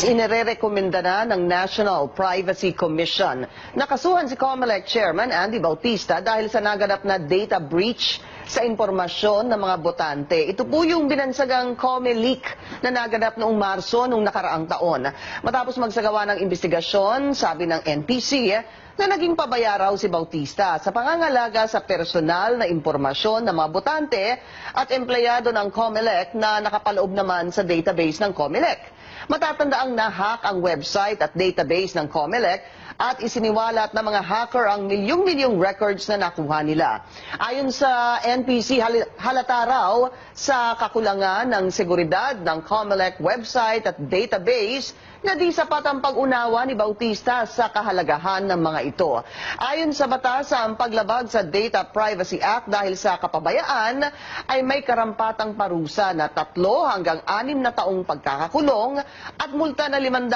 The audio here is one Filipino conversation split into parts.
Inirekomenda na ng National Privacy Commission na kasuhan si Comelec Chairman Bautista dahil sa naganap na data breach sa impormasyon ng mga botante. Ito po yung binansagang Comelec na naganap noong Marso noong nakaraang taon. Matapos magsagawa ng investigasyon, sabi ng NPC na naging pabaya raw si Bautista sa pangangalaga sa personal na impormasyon ng mga botante at empleyado ng Comelec na nakapaloob naman sa database ng Comelec. Matatandaang na-hack ang website at database ng Comelec at isiniwalat ng mga hacker ang milyong-milyong records na nakuha nila. Ayon sa NPC, halata raw sa kakulangan ng seguridad ng Comelec website at database na di sapat ang pag-unawa ni Bautista sa kahalagahan ng mga ito. Ayon sa batas, ang paglabag sa Data Privacy Act dahil sa kapabayaan ay may karampatang parusa na 3 hanggang 6 na taong pagkakakulong at multa na 500,000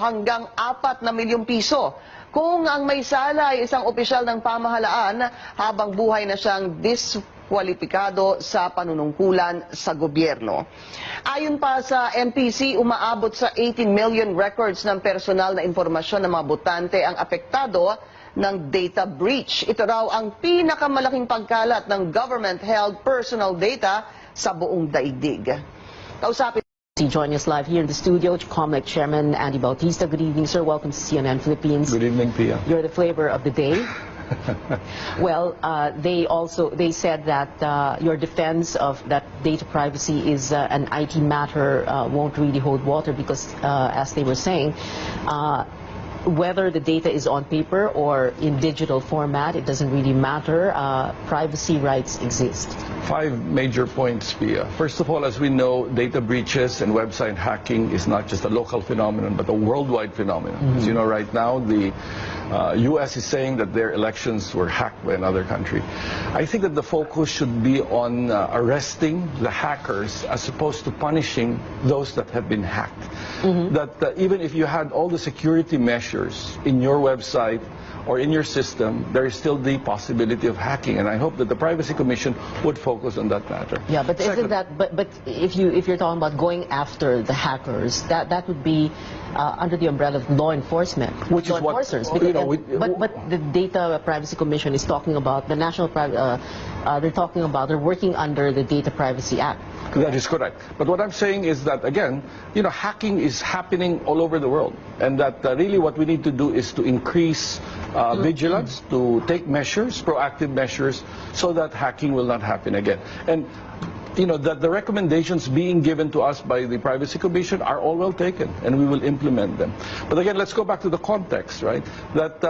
hanggang 4 na milyong piso. Kung ang may sala ay isang opisyal ng pamahalaan, habang buhay na siyang diskwalipikado sa panunungkulan sa gobyerno. Ayon pa sa NPC, umaabot sa 18 million records ng personal na impormasyon ng mga botante ang apektado ng data breach. Ito raw ang pinakamalaking pagkalat ng government-held personal data sa buong daigdig. Kausapin Joining us live here in the studio, Comelec Chairman Bautista. Good evening, sir. Welcome to CNN Philippines. Good evening, Pia. You're the flavor of the day. Well, they said that your defense of that data privacy is an IT matter won't really hold water because, as they were saying, whether the data is on paper or in digital format, it doesn't really matter. Privacy rights exist. 5 major points, Pia. First of all, as we know, data breaches and website hacking is not just a local phenomenon, but a worldwide phenomenon. As you know, right now, the U.S. is saying that their elections were hacked by another country. I think that the focus should be on arresting the hackers as opposed to punishing those that have been hacked. That even if you had all the security measures in your website or in your system, there is still the possibility of hacking, and I hope that the Privacy Commission would focus on that matter. Yeah, but isn't that? But if you're talking about going after the hackers, that would be under the umbrella of law enforcement, which law is what enforcers. you know, But the Data Privacy Commission is talking about the national. They're working under the Data Privacy Act. That is correct. But what I'm saying is that, again, you know, hacking is happening all over the world. And that really what we need to do is to increase vigilance, to take measures, proactive measures, so that hacking will not happen again. And you know, that the recommendations being given to us by the Privacy Commission are all well taken, and we will implement them. But again, let's go back to the context, right? That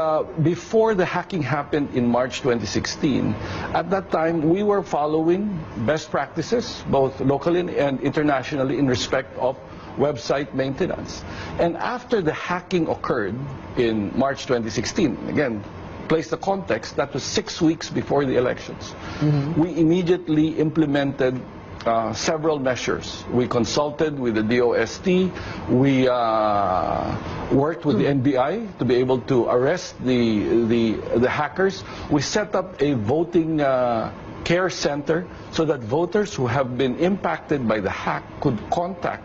before the hacking happened in March 2016, at that time we were following best practices, both locally and internationally, in respect of website maintenance. And after the hacking occurred in March 2016, again, place the context, that was 6 weeks before the elections. We immediately implemented several measures. We consulted with the DOST. We worked with the NBI to be able to arrest the hackers. We set up a voting care center so that voters who have been impacted by the hack could contact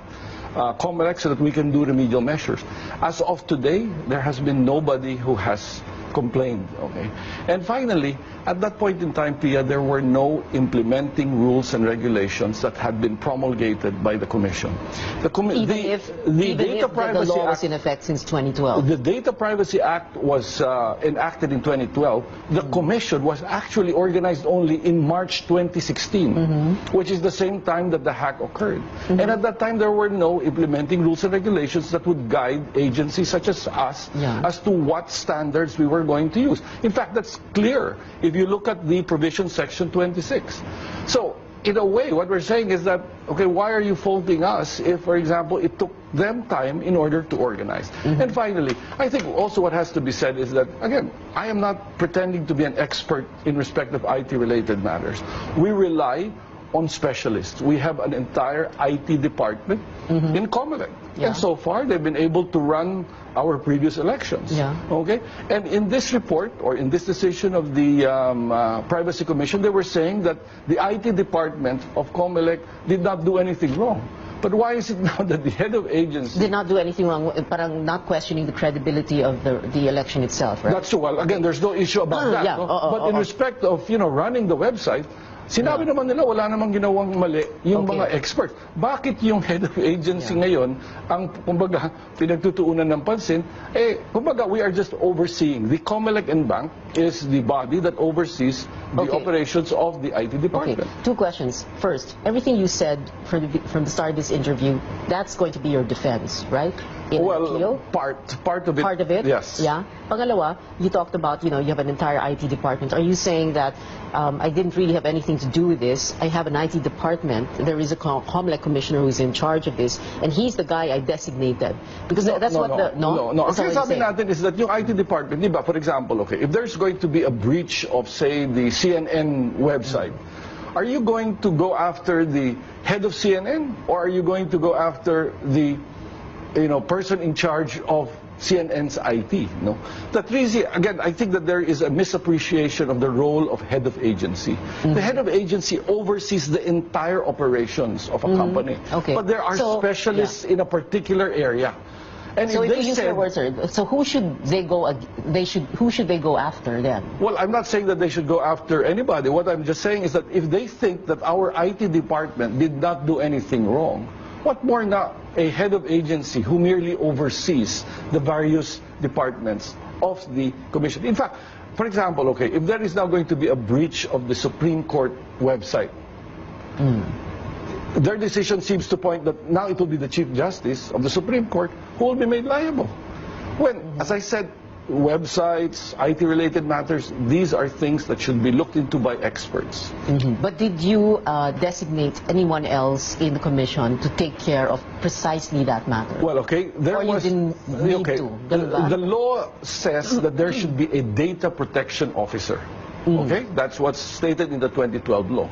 Comelec so that we can do remedial measures. As of today, there has been nobody who has complained. Okay, and finally, at that point in time, Pia, there were no implementing rules and regulations that had been promulgated by the Commission. Even if the law was in effect since 2012. The Data Privacy Act was enacted in 2012. The Commission was actually organized only in March 2016, which is the same time that the hack occurred. And at that time, there were no implementing rules and regulations that would guide agencies such as us as to what standards we were going to use. In fact, that's clear if you look at the provision section 26. So, in a way, what we're saying is that, okay, why are you faulting us if, for example, it took them time in order to organize? And finally, I think also what has to be said is that, again, I am not pretending to be an expert in respect of IT-related matters. We rely on specialists. We have an entire IT department in Comelec. Yeah. And so far, they've been able to run our previous elections. Yeah. Okay? And in this report, or in this decision of the Privacy Commission, they were saying that the IT department of Comelec did not do anything wrong. But why is it now that the head of agency... Did not do anything wrong, parang not questioning the credibility of the election itself, right? That's true. Well, again, there's no issue about that. Yeah. No? But in respect of, running the website, sinabi naman nila, wala namang ginawang mali yung mga experts. Bakit yung head of agency ngayon, ang, kumbaga, pinagtutuunan ng pansin, kumbaga, we are just overseeing. The Comelec and Bank is the body that oversees the operations of the IT department. Okay, two questions. First, everything you said from the start of this interview, that's going to be your defense, right? In an appeal? Part of it. Part of it? Yes. Yeah. Pangalawa, you talked about, you have an entire IT department. Are you saying that I didn't really have anything to do with this? I have an IT department. There is a Comelec commissioner who's in charge of this, and he's the guy I designated. Because that's what the... No. Ang sinasabi natin is that yung IT department, di ba, for example, if there's going to be a breach of, say, the CNN website, are you going to go after the head of CNN, or are you going to go after the person in charge of CNN's IT? No, that really, again, I think that there is a misappreciation of the role of head of agency. The head of agency oversees the entire operations of a company, but there are specialists in a particular area. And so if you use said, your words, sir, so who should they go? Who should they go after then? Well, I'm not saying that they should go after anybody. What I'm just saying is that if they think that our IT department did not do anything wrong, what more now a head of agency who merely oversees the various departments of the commission? In fact, for example, if there is now going to be a breach of the Supreme Court website, their decision seems to point that now it will be the Chief Justice of the Supreme Court who will be made liable. When, as I said, websites, IT-related matters, these are things that should be looked into by experts. But did you designate anyone else in the commission to take care of precisely that matter? Well, there or was... you didn't need to? The law says that there should be a data protection officer. That's what's stated in the 2012 law.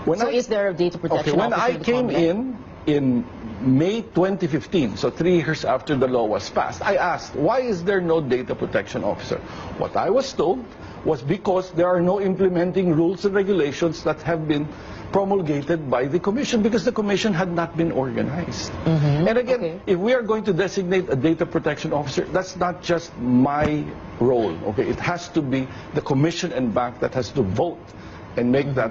Is there a data protection officer? When I came in May 2015, so 3 years after the law was passed, I asked, why is there no data protection officer? What I was told was because there are no implementing rules and regulations that have been promulgated by the Commission, because the Commission had not been organized. And again, if we are going to designate a data protection officer, that's not just my role. It has to be the Commission and Bank that has to vote and make that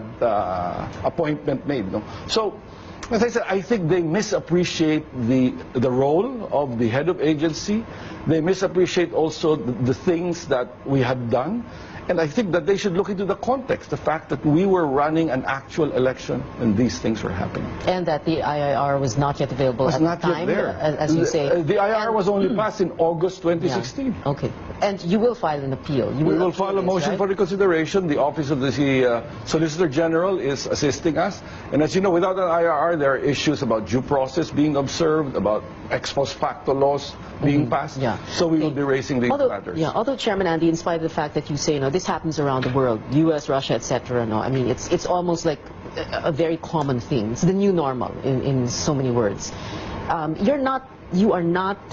appointment made. No? So, as I said, I think they misappreciate the role of the head of agency. They misappreciate also the things that we have done. And I think that they should look into the context, the fact that we were running an actual election and these things were happening. And that the IIR was not yet available at the time, as you say. The IIR was only passed in August 2016. Yeah. Okay. And you will file an appeal. We will file a motion for reconsideration. The Office of the Solicitor General is assisting us. And as you know, without an IIR, there are issues about due process being observed, about ex post facto laws being passed. So we will be raising these matters. Although, Chairman Andy, in spite of the fact that you say, this happens around the world, U.S., Russia, etc. I mean, it's almost like a very common thing. It's the new normal, in so many words. You are not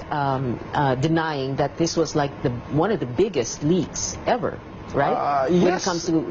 denying that this was like one of the biggest leaks ever, right? When it comes to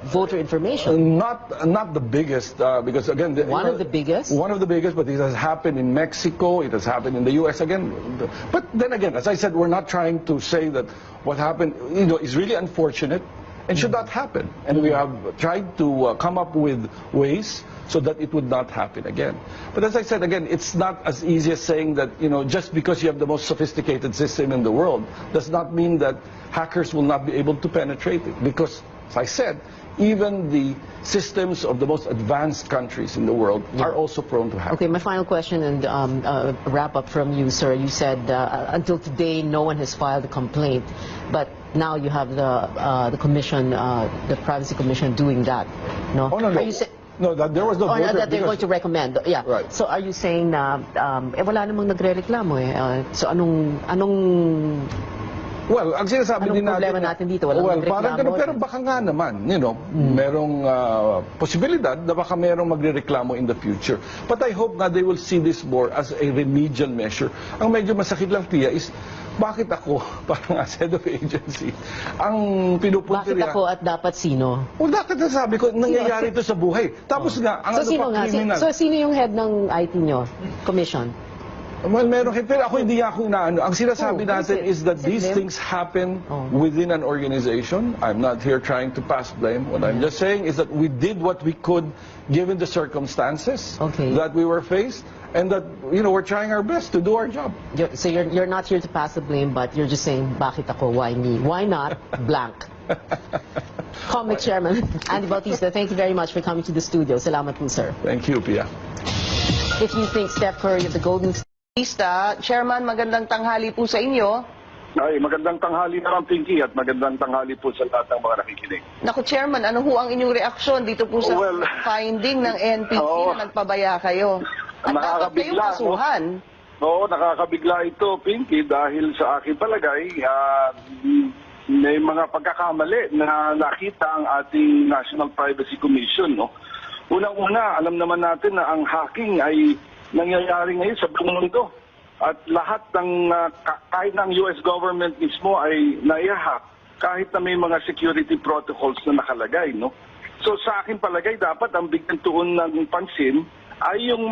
voter information. Not the biggest, because again... One of the biggest? One of the biggest, but it has happened in Mexico, it has happened in the U.S. again. But then again, as I said, we're not trying to say that what happened, is really unfortunate and should not happen. And we have tried to come up with ways so that it would not happen again. But as I said, again, it's not as easy as saying that, just because you have the most sophisticated system in the world, does not mean that hackers will not be able to penetrate it. Because, as I said, even the systems of the most advanced countries in the world are also prone to hacking. Okay, my final question and a wrap up from you, sir. You said until today no one has filed a complaint, but now you have the commission, the Privacy Commission, doing that. No? Oh, no. No, that there was no voter. That they're going to recommend. Yeah. Right. So are you saying na wala namang nagrereklamo eh? So anong Well, ang sinasabi Anong din natin... problema natin dito? Walang well, nagreklamo. parang ganun, pero baka nga naman, merong posibilidad na baka merong magrereklamo in the future. But I hope na they will see this more as a remedial measure. Ang medyo masakit lang, Tia, is bakit ako, parang as head of agency, ang pinupuntirya... Bakit ako at dapat sino? Well, bakit nasabi ko, nangyayari ito sa buhay. Tapos nga, ang So sino nga? criminal... So sino yung head ng IT nyo? Commission? Well, meron pero ako hindi ako inaano. Ang sinasabi natin is that Is it these them? things happen within an organization. I'm not here trying to pass blame. What I'm just saying is that we did what we could given the circumstances that we were faced, and that we're trying our best to do our job. So you're not here to pass the blame, but you're just saying, bakit ako? Why me? Why not blank? Comelec Chairman Andy Bautista, thank you very much for coming to the studio. Salamat po, sir. Thank you, Pia. If you think Steph Curry of the Golden Chairman, magandang tanghali po sa inyo. Ay, magandang tanghali naman, Pinky, at magandang tanghali po sa lahat ng mga nakikinig. Naku, Chairman, ano ho ang inyong reaksyon dito po sa finding ng NPC na nagpabaya kayo? At dapat kayong kasuhan. Oo, nakakabigla ito, Pinky, dahil sa aking palagay, may mga pagkakamali na nakita ang ating National Privacy Commission. No? Unang-una, alam naman natin na ang hacking ay nangyayari ngayon sa buong mundo. At lahat ng, kahit ng US government mismo ay naihack, kahit na may mga security protocols na nakalagay. No? So sa akin palagay, dapat ang bigyan tuon ng pansin ay yung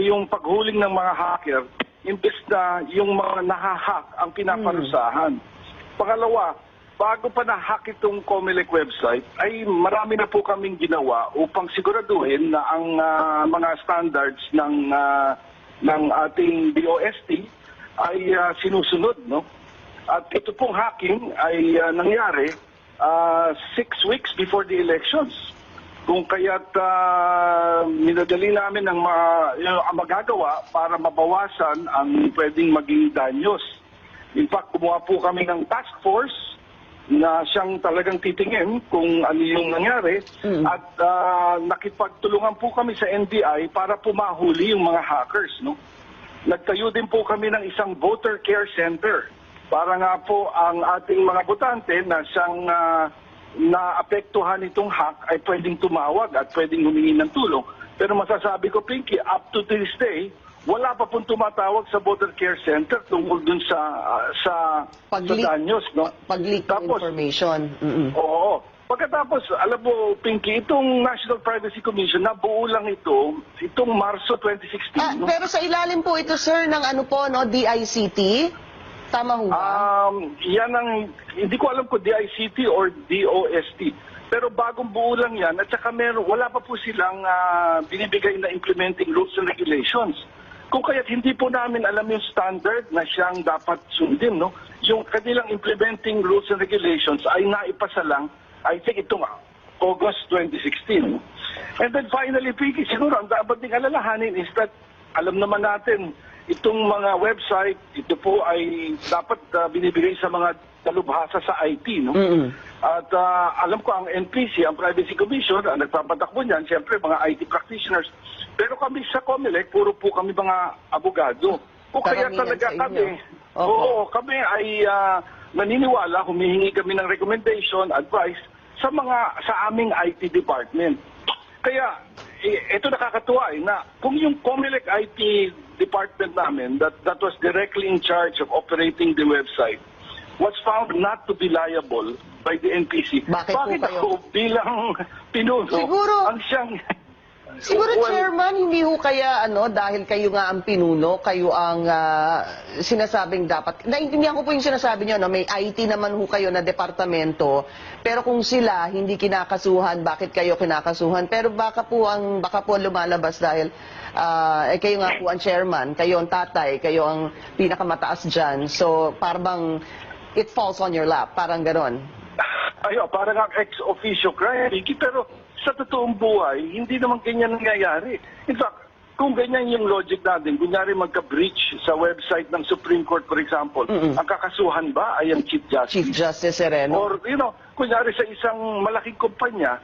yung paghuling ng mga hacker, imbes na yung mga nahahack ang pinaparusahan. Pangalawa, bago pa na-hack itong Comelec website, ay marami na po kaming ginawa upang siguraduhin na ang mga standards ng ating DOST ay sinusunod. No? At ito pong hacking ay nangyari 6 weeks before the elections. Kung kaya't minadali namin ang magagawa para mabawasan ang pwedeng maging danyos. In fact, kumuha po kami ng task force na siyang talagang titingin kung ano yung nangyari at nakipagtulungan po kami sa NBI para pumahuli yung mga hackers. No? Nagtayo din po kami ng isang voter care center para nga po ang ating mga botante na siyang naapektuhan itong hack ay pwedeng tumawag at pwedeng humingi ng tulong. Pero masasabi ko, Pinky, up to this day, wala pa pong tumatawag sa voter care center tungkol dun sa danyos, no? Pag-leak ng information. Oo. Pagkatapos, alam mo, Pinky, itong National Privacy Commission, nabuo lang itong Marso 2016. No? Pero sa ilalim po ito, sir, ng DICT? Tama ho ba? Yan ang, hindi ko alam kung DICT or DOST. Pero bagong buo lang yan, at saka wala pa po silang binibigay na implementing rules and regulations. Kung kaya't hindi po namin alam yung standard na siyang dapat sundin, no? Yung kanilang implementing rules and regulations ay naipasa lang, I think itong August 2016. And then finally, Pinky, siguro ang dapat ding alalahanin is that alam naman natin itong mga website, ito po ay dapat binibigay sa mga talubhasa sa IT, no? At alam ko ang NPC, ang Privacy Commission, ang nagpapatakbo niyan, siyempre mga IT practitioners. Pero kami sa Comelec, puro po kami mga abogado. O kaya talaga kami, kami ay naniniwala, humihingi kami ng recommendation, advice sa aming IT department. Kaya ito nakakatuwa na kung yung Comelec IT department namin that was directly in charge of operating the website was found not to be liable by the NPC. Bakit ako bilang pinuno ang siyang... Siguro, Chairman, hindi ho kaya, dahil kayo nga ang pinuno, kayo ang sinasabing dapat. Naintindihan ko po yung sinasabi nyo, may IT naman ho kayo na departamento, pero kung sila hindi kinakasuhan, bakit kayo kinakasuhan? Pero baka po lumalabas dahil kayo nga po ang chairman, kayo ang tatay, kayo ang pinakamataas dyan. So, parang it falls on your lap, parang ganon. Parang ang ex-officio crime, pero sa totoong buhay, hindi naman ganyan nangyayari. In fact, kung ganyan yung logic natin, kunyari magka-breach sa website ng Supreme Court, for example, ang kakasuhan ba ay ang Chief Justice? Chief Justice Sereno. Or, kunyari sa isang malaking kumpanya,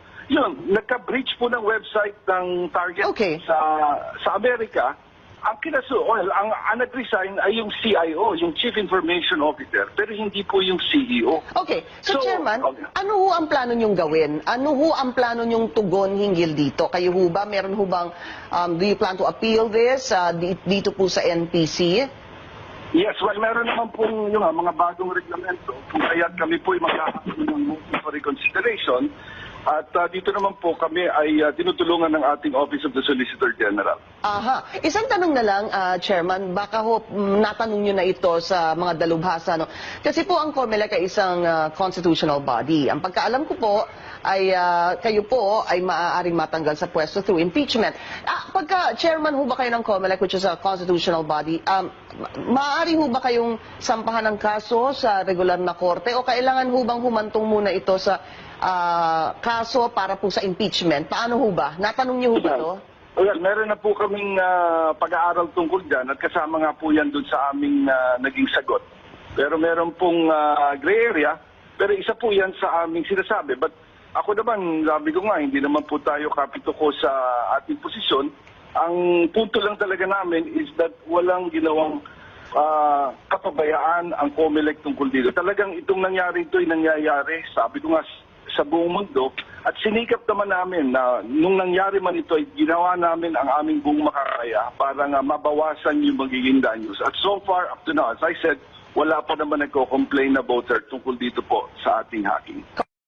nagka-breach po ng website ng Target sa Amerika, ang nag-resign ay yung CIO, yung Chief Information Officer, pero hindi po yung CEO. Okay. So, So, Chairman, okay. ano ho ang plano niyong gawin? Ano ho ang plano niyong tugon hinggil dito? Kayo ho ba, meron ho bang, do you plan to appeal this dito po sa NPC? Yes, well, meron naman pong yung mga bagong reglamento kung kaya't kami po ay magkakaroon ng motion for reconsideration. At dito naman po kami ay tinutulungan ng ating Office of the Solicitor General. Aha. Isang tanong na lang, Chairman, baka ho natanong nyo na ito sa mga dalubhasa. No? Kasi po ang Comelec ay isang constitutional body. Ang pagkaalam ko po ay kayo po ay maaaring matanggal sa pwesto through impeachment. Pagka Chairman ho ba kayo ng Comelec, which is a constitutional body, maaari ho ba kayong sampahan ng kaso sa regular na korte o kailangan ho bang humantong muna ito sa kaso para po sa impeachment? Paano ho ba? Natanong niyo ho ba to? Well, meron na po kaming pag-aaral tungkol dyan at kasama nga po yan dun sa aming naging sagot. Pero meron pong gray area, pero isa po yan sa aming sinasabi. But ako naman, sabi ko nga, hindi naman po tayo kapituko sa ating posisyon. Ang punto lang talaga namin is that walang ginawang kapabayaan ang Comelec tungkol dito. Talagang itong nangyari ito ay nangyayari, sabi ko nga, sa buong mundo. At sinikap naman namin na nung nangyari man ito ay ginawa namin ang aming buong makakaya para nga mabawasan yung magiging danyos. At so far, up to now, as I said, wala pa naman nagko-complain na voter tungkol dito po sa ating hacking.